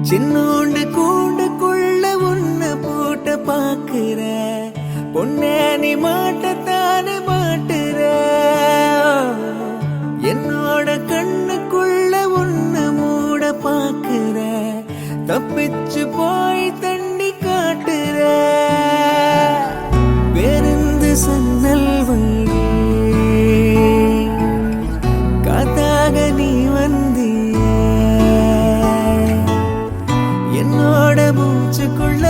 சின்னோண்டு கூண்டுக்குள்ள உன்னை போட்ட பாக்குற பொண்ணே நீ மாட்டத்தானே மாட்டுற என்னோட கண்ணுக்குள்ள உன்னை மூட பாக்குற தப்பிச்சு போய் தண்ணி காட்டுற பேருந்து சன்னல் வழி காத்தாக நீ வந்திய என்னோட மூச்சுக்குள்ள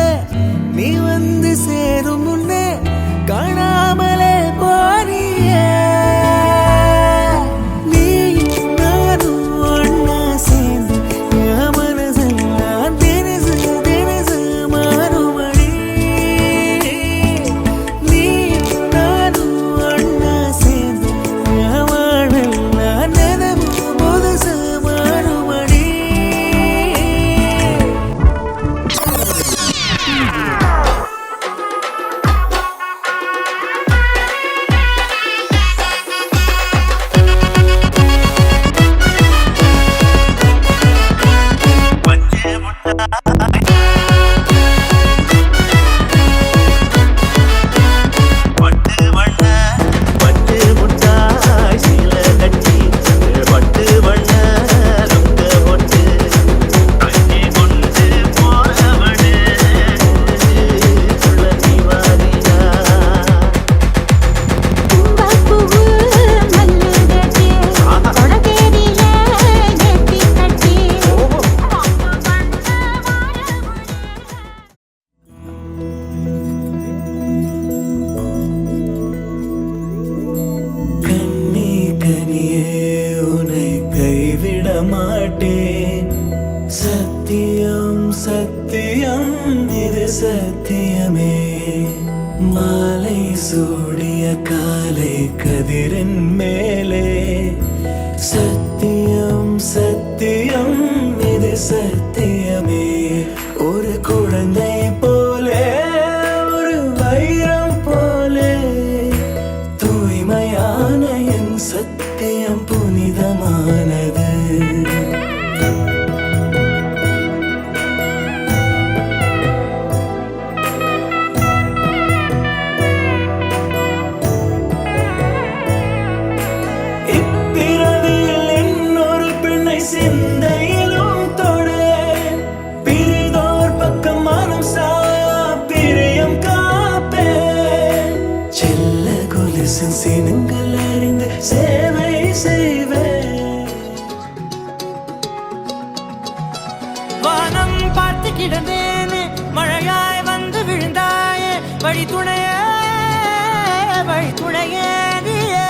நீ வந்து சேரும் முன்னே காணாமலே போறிய நீயும் நானும் ஒன்னா சேர்ந்து என் மனசெல்லாம் தினசு தினசு மாறுமடி நீயும் நானும் ஒன்னா சேர்ந்து என் வாழ்வெல்லாம் நினைவு புதுசு மாறுமடி மாட்டேன் சத்தியம் சத்தியம் இது சத்தியமே மாலை சூடிய காலை கதிரின் மேலே சத்தியம் சத்தியம் இது சத்தியமே ஒரு குழந்தை போலே ஒரு வைரம் போலே தூய்மையான என் சத்தியம் புனிதமானது சிந்தையிலும் தொடு பிரிதோர் பக்கம் மனம் சாப்பிரியம் காப்பே செல்ல கொலுசின் சினங்கள் அறிந்து சேவை செய்வேன் வானம் பார்த்து கிடந்தேனே மழையாய் வந்து விழுந்தாயே வழி துணையே நீயே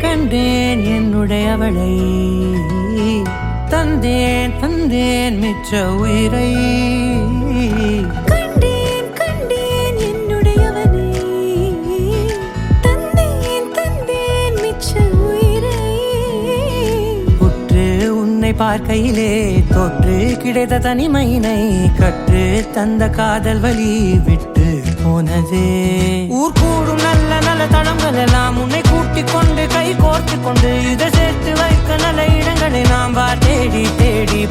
கண்டேன் என்னுடையவளை தந்தேன் தந்தேன் மிச்ச உயிரை கண்டேன் என்னுடையவனை தந்தேன் தந்தேன் மிச்ச உயிரை உற்று உன்னை பார்க்கையிலே தொற்று கிடைத்த தனிமையினை கற்று தந்த காதல் வழி விட்டு போனதே ஊர் கூடும் நல்ல நல்ல தளங்கள் எல்லாம் உன்னை கூட்டிக் கொண்டு கை கோர்த்து கொண்டு இதை சேர்த்து வைக்க நல்ல இடங்களை நாம் தேடி தேடி